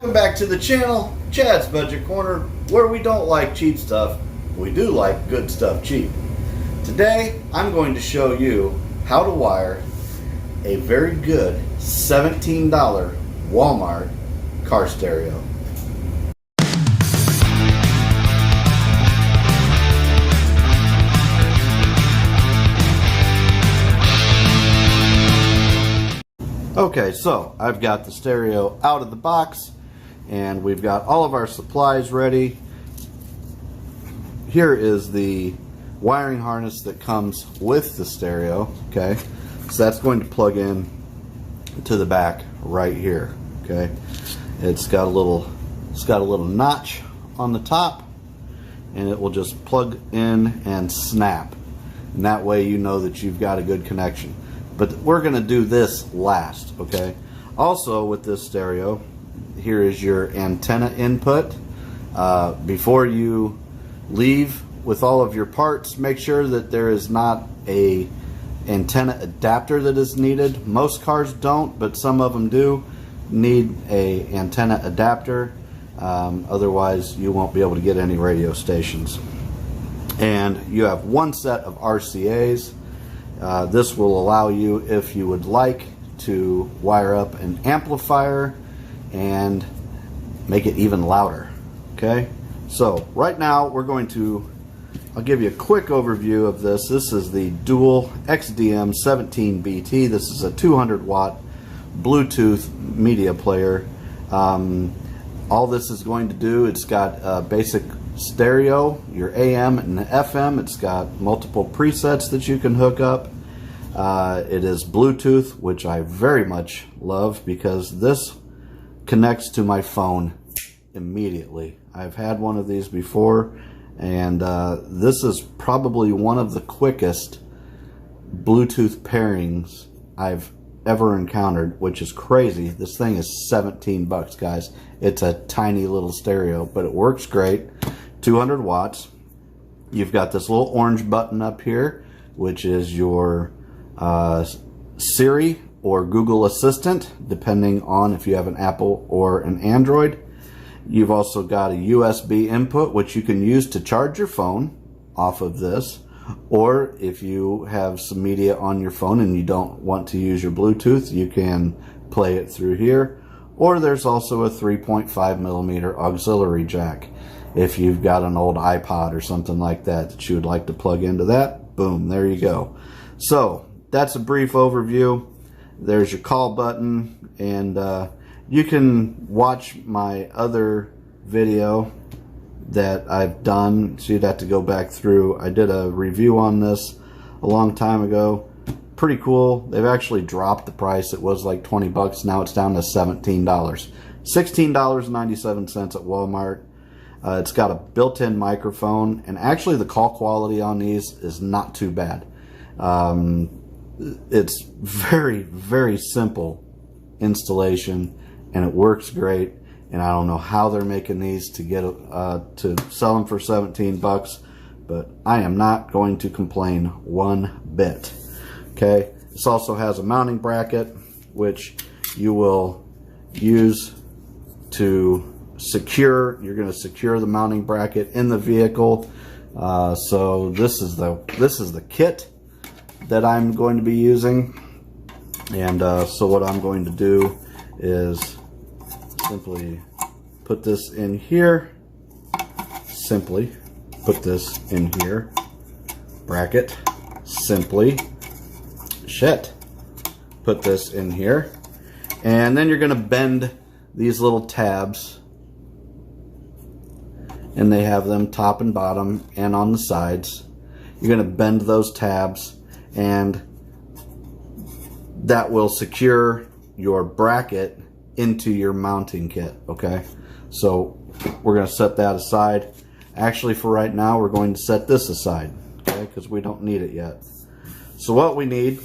Welcome back to the channel, Chad's Budget Corner, where we don't like cheap stuff, we do like good stuff cheap. Today, I'm going to show you how to wire a very good $17 Walmart car stereo. Okay, so I've got the stereo out of the box and we've got all of our supplies ready. Here is the wiring harness that comes with the stereo. Okay, so that's going to plug in to the back right here. Okay, it's got a little notch on the top, and it will just plug in and snap, and that way you know that you've got a good connection. But we're going to do this last. Okay, also with this stereo, here is your antenna input. Before you leave with all of your parts, make sure that there is not a antenna adapter that is needed. Most cars don't, but some of them do need a antenna adapter. Otherwise you won't be able to get any radio stations. And you have one set of RCAs. This will allow you, if you would like, to wire up an amplifier and make it even louder. Okay, so right now I'll give you a quick overview of this. This is the dual XDM 17BT. This is a 200 watt Bluetooth media player. All this is going to do, it's got a basic stereo, your AM and FM. It's got multiple presets that you can hook up. It is Bluetooth, which I very much love because this connects to my phone immediately. I've had one of these before, and this is probably one of the quickest Bluetooth pairings I've ever encountered, which is crazy. This thing is 17 bucks, guys. It's a tiny little stereo, but it works great. 200 watts. You've got this little orange button up here, which is your Siri or Google Assistant, depending on if you have an Apple or an Android. You've also got a USB input, which you can use to charge your phone off of this, or if you have some media on your phone and you don't want to use your Bluetooth, you can play it through here. Or there's also a 3.5 millimeter auxiliary jack. If you've got an old iPod or something like that that you would like to plug into that, boom, there you go. So that's a brief overview. There's your call button, and you can watch my other video that I've done, so you'd have to go back through. I did a review on this a long time ago. Pretty cool. They've actually dropped the price. It was like 20 bucks. Now it's down to $17. $16.97 at Walmart. It's got a built-in microphone, and actually the call quality on these is not too bad. It's very, very simple installation, and it works great. And I don't know how they're making these to get to sell them for 17 bucks, but I am not going to complain one bit. Okay, this also has a mounting bracket, which you will use to secure. You're going to secure the mounting bracket in the vehicle. So this is the kit that I'm going to be using, and so what I'm going to do is simply put this in here. Simply put this in here. Bracket. Simply put this in here, and then you're going to bend these little tabs, and they have them top and bottom and on the sides. You're going to bend those tabs, and that will secure your bracket into your mounting kit. Okay, so we're going to set that aside. Actually, for right now, we're going to set this aside, okay, because we don't need it yet. So what we need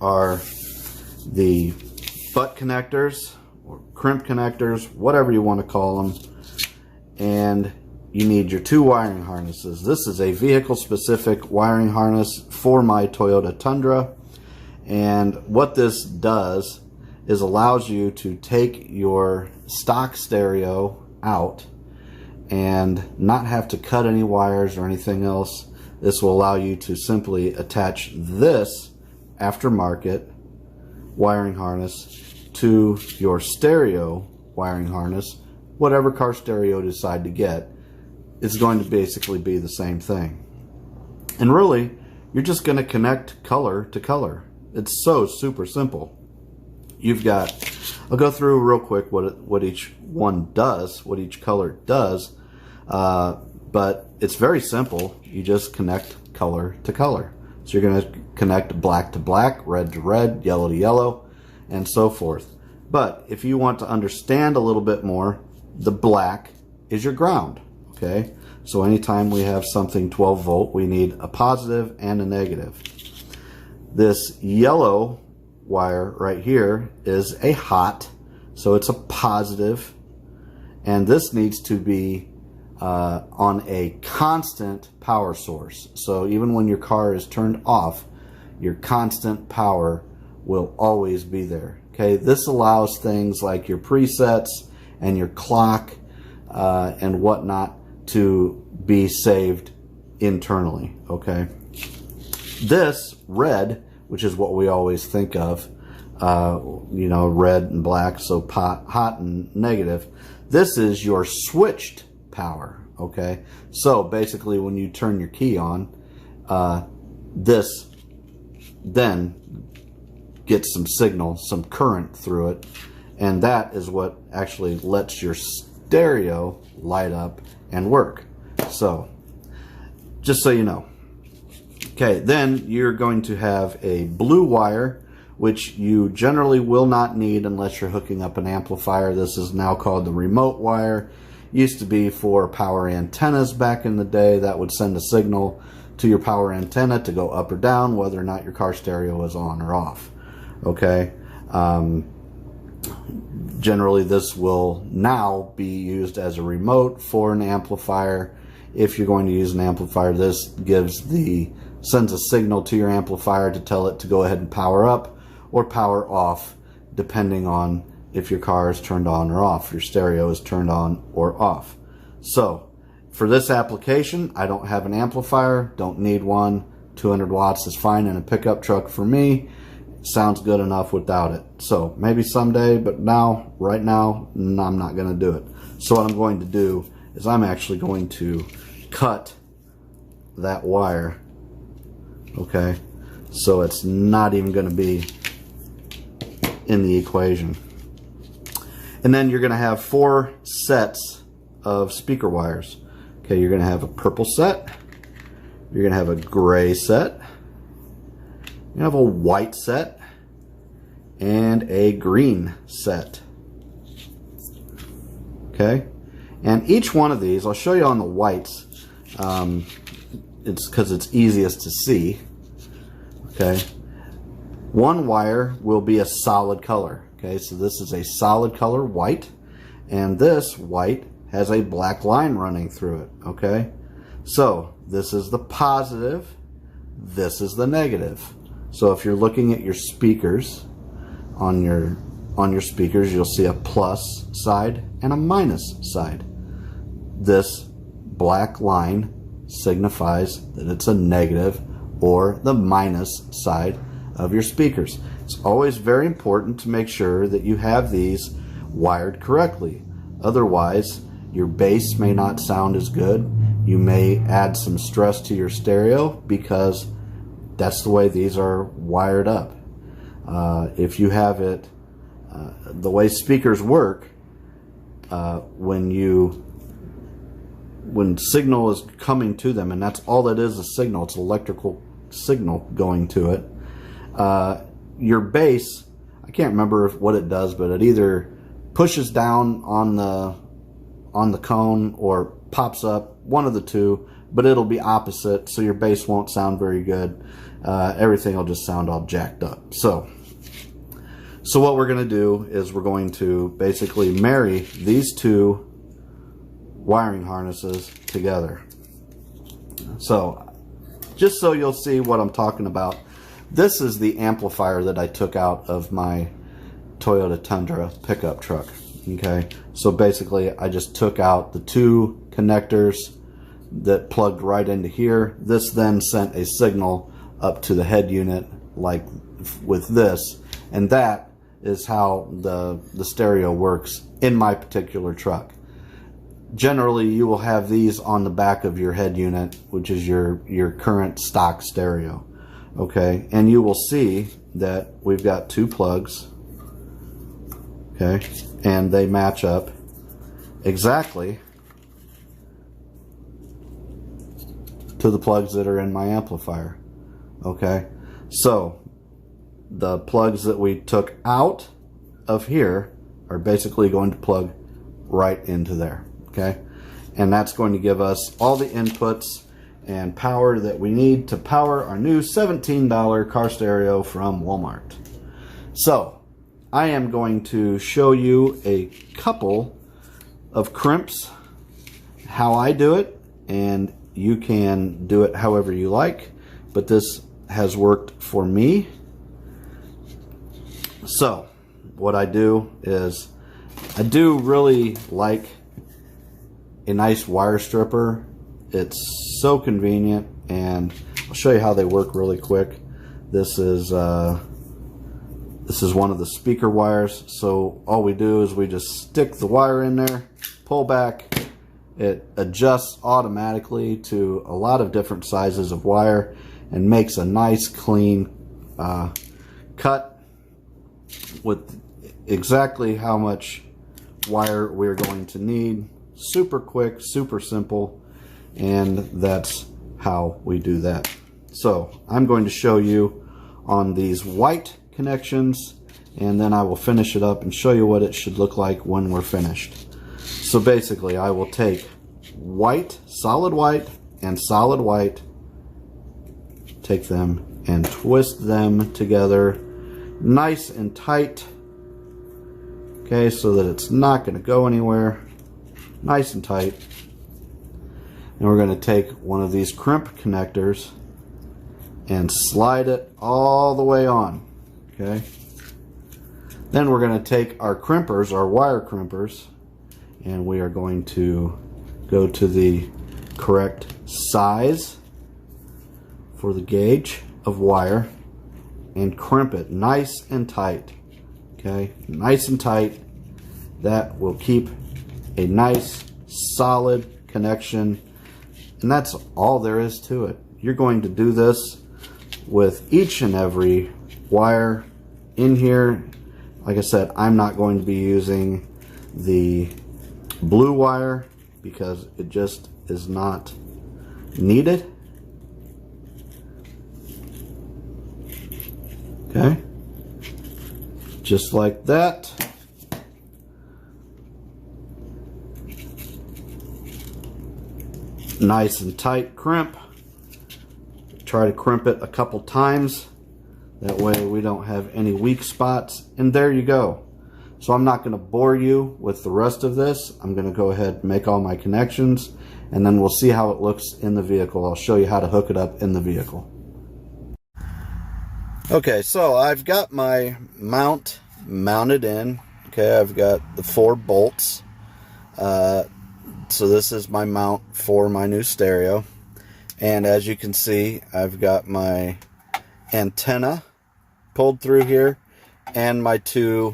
are the butt connectors or crimp connectors, whatever you want to call them, and you need your two wiring harnesses. This is a vehicle specific wiring harness for my Toyota Tundra, and what this does is allows you to take your stock stereo out and not have to cut any wires or anything else. This will allow you to simply attach this aftermarket wiring harness to your stereo wiring harness. Whatever car stereo you decide to get, it's going to basically be the same thing. And really, you're just going to connect color to color. It's so super simple. You've got, I'll go through real quick what each one does, what each color does, but it's very simple. You just connect color to color. So you're going to connect black to black, red to red, yellow to yellow, and so forth. But if you want to understand a little bit more, the black is your ground, okay? So anytime we have something 12 volt, we need a positive and a negative. This yellow wire right here is a hot, so it's a positive, and this needs to be on a constant power source. So even when your car is turned off, your constant power will always be there. Okay, this allows things like your presets and your clock and whatnot to be saved internally. Okay, this red, which is what we always think of, you know, red and black, so hot and negative. This is your switched power. Okay, so basically when you turn your key on, this then gets some signal, some current through it, and that is what actually lets your stereo light up and work. So just so you know. Okay, then you're going to have a blue wire, which you generally will not need unless you're hooking up an amplifier. This is now called the remote wire. Used to be for power antennas back in the day. That would send a signal to your power antenna to go up or down, whether or not your car stereo is on or off. Okay, generally this will now be used as a remote for an amplifier. If you're going to use an amplifier, this sends a signal to your amplifier to tell it to go ahead and power up or power off, depending on if your car is turned on or off, your stereo is turned on or off. So for this application, I don't have an amplifier, don't need one. 200 watts is fine in a pickup truck for me. Sounds good enough without it. So maybe someday, but now, right now, no, I'm not going to do it. So what I'm going to do is I'm actually going to cut that wire. Okay, so it's not even going to be in the equation. And then you're going to have 4 sets of speaker wires. Okay, you're going to have a purple set, you're going to have a gray set, you have a white set, and a green set. Okay, and each one of these, I'll show you on the whites, it's because it's easiest to see. Okay, one wire will be a solid color. Okay, so this is a solid color white, and this white has a black line running through it. Okay, so this is the positive, this is the negative. So if you're looking at your speakers, on your speakers, you'll see a plus side and a minus side. This black line signifies that it's a negative or the minus side of your speakers. It's always very important to make sure that you have these wired correctly. Otherwise, your bass may not sound as good. You may add some stress to your stereo because that's the way these are wired up. If you have it, the way speakers work, when signal is coming to them, and that's all it is, a signal, it's an electrical signal going to it, your bass, I can't remember what it does, but it either pushes down on the cone or pops up, one of the two, but it'll be opposite, so your bass won't sound very good. Everything will just sound all jacked up. So what we're going to do is we're going to basically marry these two wiring harnesses together. So just so you'll see what I'm talking about, this is the amplifier that I took out of my Toyota Tundra pickup truck. Okay, so basically I just took out the two connectors that plugged right into here. This then sent a signal up to the head unit like with this, and that is how the stereo works in my particular truck. Generally you will have these on the back of your head unit, which is your current stock stereo. Okay, and you will see that we've got two plugs, okay, and they match up exactly to the plugs that are in my amplifier. Okay, so the plugs that we took out of here are basically going to plug right into there. Okay, and that's going to give us all the inputs and power that we need to power our new $17 car stereo from Walmart. So I am going to show you a couple of crimps, how I do it, and you can do it however you like, but this has worked for me. So what I do is I do really like a nice wire stripper. It's so convenient, and I'll show you how they work really quick. This is one of the speaker wires. So all we do is we just stick the wire in there, pull back. It adjusts automatically to a lot of different sizes of wire and makes a nice clean cut with exactly how much wire we're going to need. Super quick, super simple, and that's how we do that. So I'm going to show you on these white connections, and then I will finish it up and show you what it should look like when we're finished. So basically I will take white, solid white, and solid white, take them and twist them together nice and tight, okay, so that it's not going to go anywhere. Nice and tight. And we're going to take one of these crimp connectors and slide it all the way on. Okay. Then we're going to take our crimpers, our wire crimpers, and we are going to go to the correct size for the gauge of wire and crimp it nice and tight. Okay, nice and tight. That will keep a nice solid connection, and that's all there is to it. You're going to do this with each and every wire in here. Like I said, I'm not going to be using the blue wire because it just is not needed. Okay, just like that. Nice and tight crimp. Try to crimp it a couple times. That way we don't have any weak spots. And there you go. So I'm not going to bore you with the rest of this. I'm going to go ahead and make all my connections, and then we'll see how it looks in the vehicle. I'll show you how to hook it up in the vehicle. Okay, so I've got my mount mounted in. Okay, I've got the 4 bolts. So this is my mount for my new stereo, and as you can see, I've got my antenna pulled through here and my 2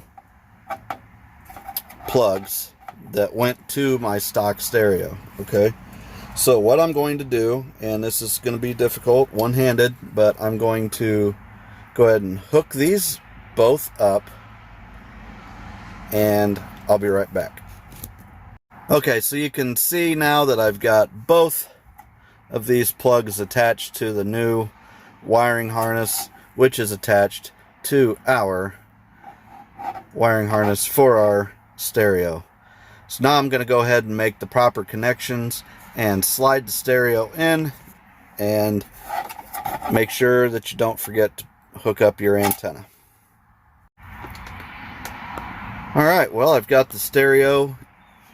plugs that went to my stock stereo. Okay, so what I'm going to do, and this is going to be difficult one-handed, but I'm going to go ahead and hook these both up, and I'll be right back. Okay, so you can see now that I've got both of these plugs attached to the new wiring harness, which is attached to our wiring harness for our stereo. So now I'm going to go ahead and make the proper connections and slide the stereo in, and make sure that you don't forget to hook up your antenna. Alright, well, I've got the stereo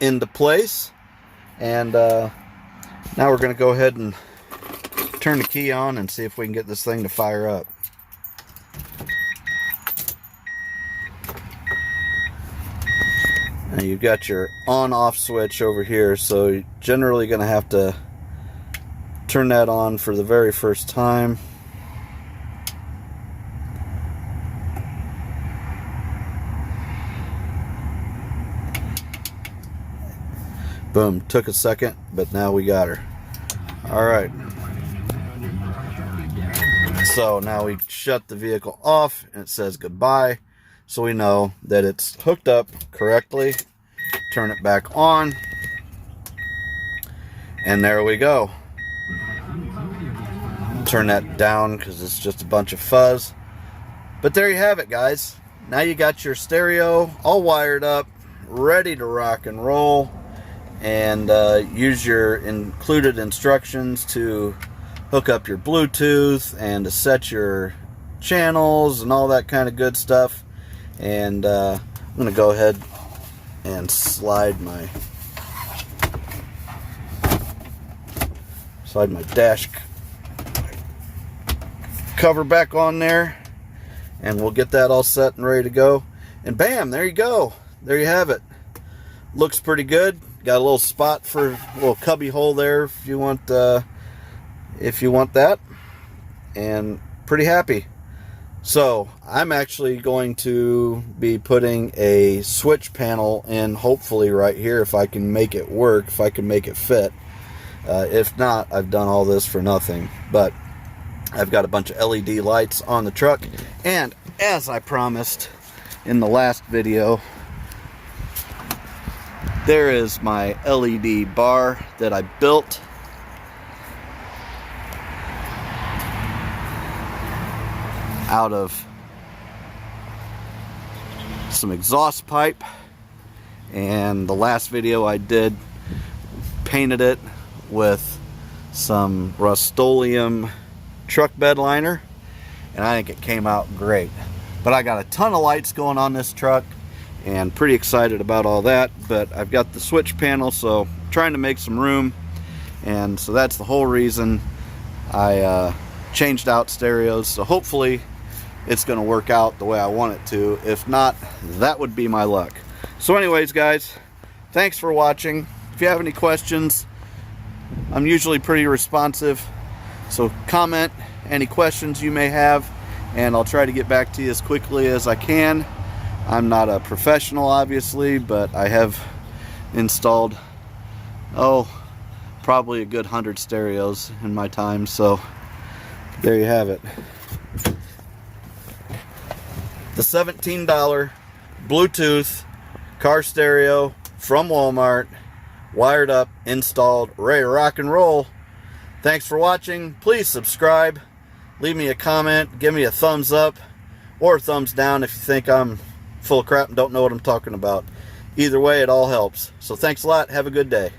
into place, and now we're going to go ahead and turn the key on and see if we can get this thing to fire up. Now you've got your on-off switch over here, so you're generally going to have to turn that on for the very first time. Boom, took a second, but now we got her. All right. So now we shut the vehicle off and it says goodbye. So we know that it's hooked up correctly. Turn it back on. And there we go. Turn that down because it's just a bunch of fuzz. But there you have it, guys. Now you got your stereo all wired up, ready to rock and roll. And use your included instructions to hook up your Bluetooth and to set your channels and all that kind of good stuff. And I'm going to go ahead and slide my dash cover back on there, and we'll get that all set and ready to go. And bam, there you go. There you have it. Looks pretty good. Got a little spot for a little cubby hole there if you want that, and pretty happy. So I'm actually going to be putting a switch panel in, hopefully right here, if I can make it work, if I can make it fit. If not, I've done all this for nothing. But I've got a bunch of LED lights on the truck, and as I promised in the last video, there is my LED bar that I built. Out of some exhaust pipe, and the last video I did painted it with some Rust-Oleum truck bed liner, and I think it came out great. But I got a ton of lights going on this truck and pretty excited about all that. But I've got the switch panel, so I'm trying to make some room, and so that's the whole reason I changed out stereos. So hopefully it's going to work out the way I want it to. If not, that would be my luck. So anyways, guys, thanks for watching. If you have any questions, I'm usually pretty responsive, so comment any questions you may have, and I'll try to get back to you as quickly as I can. I'm not a professional, obviously, but I have installed, probably a good 100 stereos in my time, so there you have it. The $17 Bluetooth car stereo from Walmart, wired up, installed, ready to rock and roll. Thanks for watching. Please subscribe, leave me a comment, give me a thumbs up or a thumbs down if you think I'm full of crap and don't know what I'm talking about. Either way, it all helps. So thanks a lot. Have a good day.